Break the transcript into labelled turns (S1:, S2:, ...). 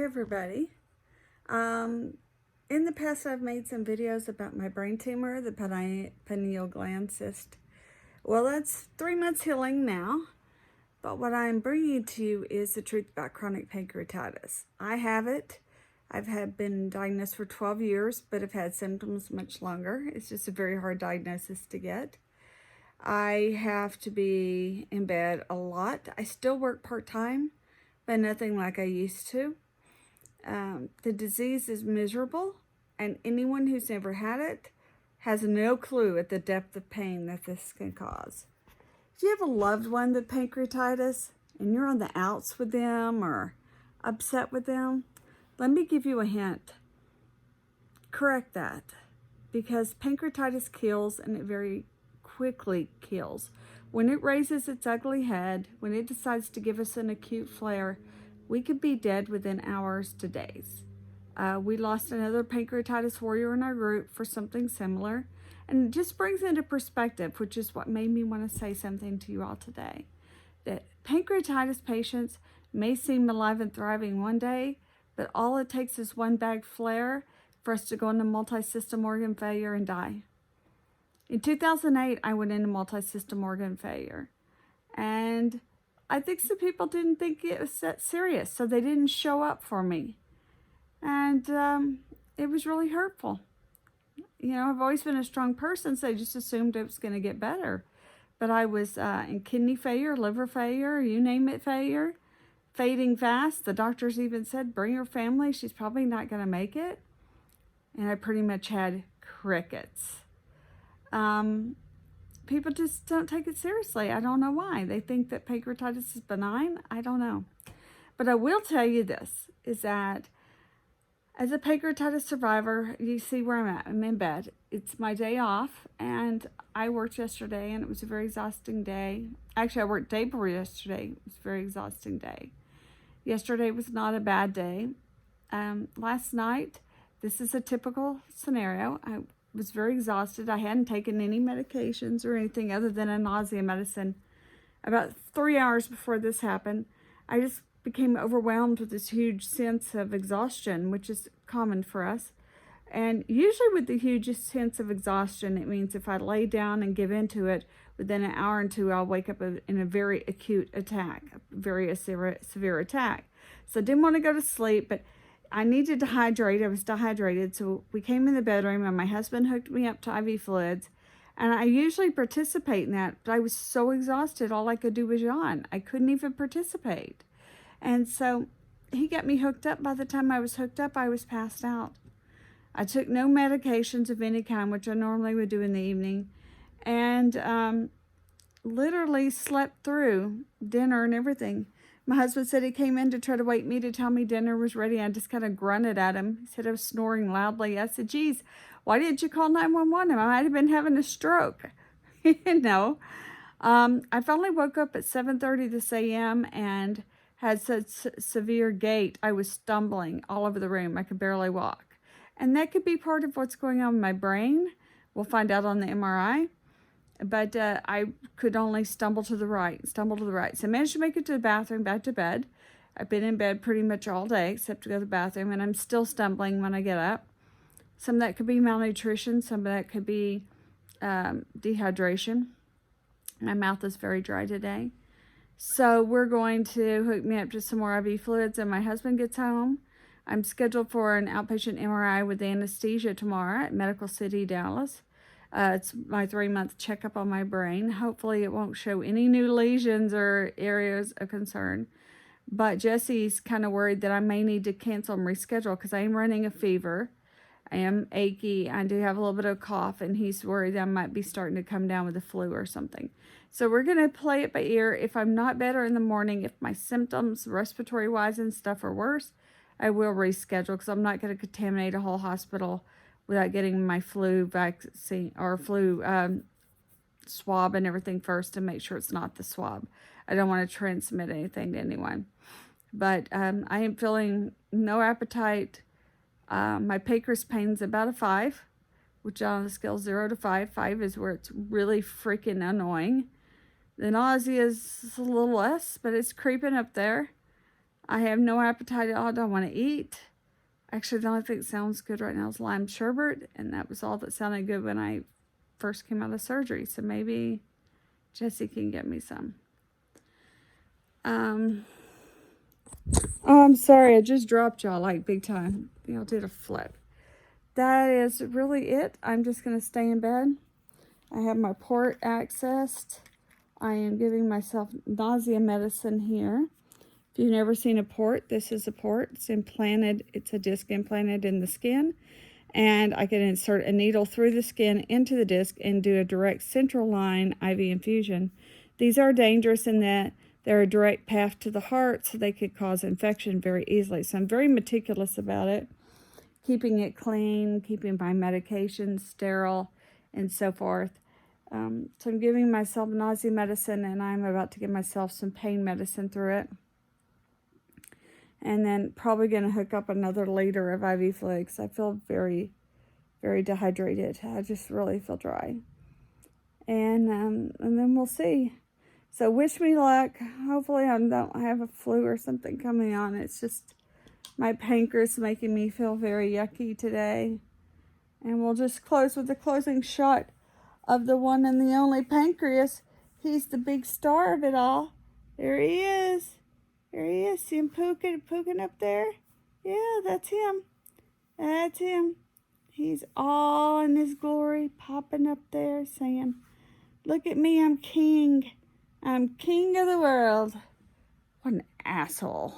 S1: everybody. In the past I've made some videos about my brain tumor, the pineal gland cyst. Well, that's 3 months healing now, but what I'm bringing to you is the truth about chronic pancreatitis. I have it. I've been diagnosed for 12 years, but have had symptoms much longer. It's just a very hard diagnosis to get. I have to be in bed a lot. I still work part-time, but nothing like I used to. The disease is miserable, and anyone who's never had it has no clue at the depth of pain that this can cause. If you have a loved one with pancreatitis and you're on the outs with them or upset with them, let me give you a hint. Correct that, because pancreatitis kills, and it very quickly kills. When it raises its ugly head, when it decides to give us an acute flare, we could be dead within hours to days. We lost another pancreatitis warrior in our group for something similar, and it just brings into perspective, which is what made me want to say something to you all today, that pancreatitis patients may seem alive and thriving one day, but all it takes is one bad flare for us to go into multi-system organ failure and die. In 2008, I went into multi-system organ failure, and I think some people didn't think it was that serious, so they didn't show up for me. And it was really hurtful. You know, I've always been a strong person, so I just assumed it was going to get better. But I was in kidney failure, liver failure, you name it, failure, fading fast. The doctors even said, bring her family, she's probably not going to make it. And I pretty much had crickets. People just don't take it seriously. I don't know why. They think that pancreatitis is benign. I don't know. But I will tell you this, is that as a pancreatitis survivor, you see where I'm at. I'm in bed. It's my day off, and I worked yesterday, and it was a very exhausting day. Actually, I worked day before yesterday. It was a very exhausting day. Yesterday was not a bad day. Last night, this is a typical scenario. I was very exhausted. I hadn't taken any medications or anything other than a nausea medicine. About 3 hours before this happened, I just became overwhelmed with this huge sense of exhaustion, which is common for us. And usually with the hugest sense of exhaustion, it means if I lay down and give into it, within an hour or two, I'll wake up in a very acute attack, a very severe attack. So I didn't want to go to sleep, but I needed to hydrate. I was dehydrated. So we came in the bedroom, and my husband hooked me up to IV fluids. And I usually participate in that, but I was so exhausted, all I could do was yawn. I couldn't even participate. And so he got me hooked up. By the time I was hooked up, I was passed out. I took no medications of any kind, which I normally would do in the evening, and literally slept through dinner and everything. My husband said he came in to try to wake me to tell me dinner was ready. I just kind of grunted at him. He said I was snoring loudly. I said, geez, why didn't you call 911? I might have been having a stroke. You know. I finally woke up at 7:30 this a.m. and had such severe gait. I was stumbling all over the room. I could barely walk. And that could be part of what's going on in my brain. We'll find out on the MRI. But I could only stumble to the right. So I managed to make it to the bathroom, back to bed. I've been in bed pretty much all day except to go to the bathroom, and I'm still stumbling when I get up. Some of that could be malnutrition. Some of that could be dehydration. My mouth is very dry today. So we're going to hook me up to some more IV fluids, and my husband gets home. I'm scheduled for an outpatient MRI with anesthesia tomorrow at Medical City, Dallas. It's my 3-month checkup on my brain. Hopefully it won't show any new lesions or areas of concern. But Jesse's kind of worried that I may need to cancel and reschedule because I am running a fever. I am achy. I do have a little bit of cough, and he's worried that I might be starting to come down with the flu or something. So we're going to play it by ear. If I'm not better in the morning, if my symptoms respiratory-wise and stuff are worse, I will reschedule because I'm not going to contaminate a whole hospital without getting my flu vaccine or flu swab and everything first to make sure it's not the swab. I don't want to transmit anything to anyone. But I am feeling no appetite. My pancreas pain's about a 5, which on a scale 0 to 5. 5 is where it's really freaking annoying. The nausea is a little less, but it's creeping up there. I have no appetite at all. I don't want to eat. Actually, the only thing that sounds good right now is lime sherbet, and that was all that sounded good when I first came out of surgery. So maybe Jesse can get me some. Oh, I'm sorry. I just dropped y'all like big time. Y'all did a flip. That is really it. I'm just going to stay in bed. I have my port accessed. I am giving myself nausea medicine here. If you've never seen a port, this is a port. It's implanted. It's a disc implanted in the skin. And I can insert a needle through the skin into the disc and do a direct central line IV infusion. These are dangerous in that they're a direct path to the heart, so they could cause infection very easily. So I'm very meticulous about it, keeping it clean, keeping my medications sterile, and so forth. So I'm giving myself nausea medicine, and I'm about to give myself some pain medicine through it. And then probably going to hook up another liter of IV fluid because I feel very, very dehydrated. I just really feel dry. And then we'll see. So wish me luck. Hopefully I don't have a flu or something coming on. It's just my pancreas making me feel very yucky today. And we'll just close with the closing shot of the one and the only pancreas. He's the big star of it all. There he is. There he is. See him poking up there? Yeah, that's him. That's him. He's all in his glory, popping up there, saying, "Look at me, I'm king. I'm king of the world." What an asshole.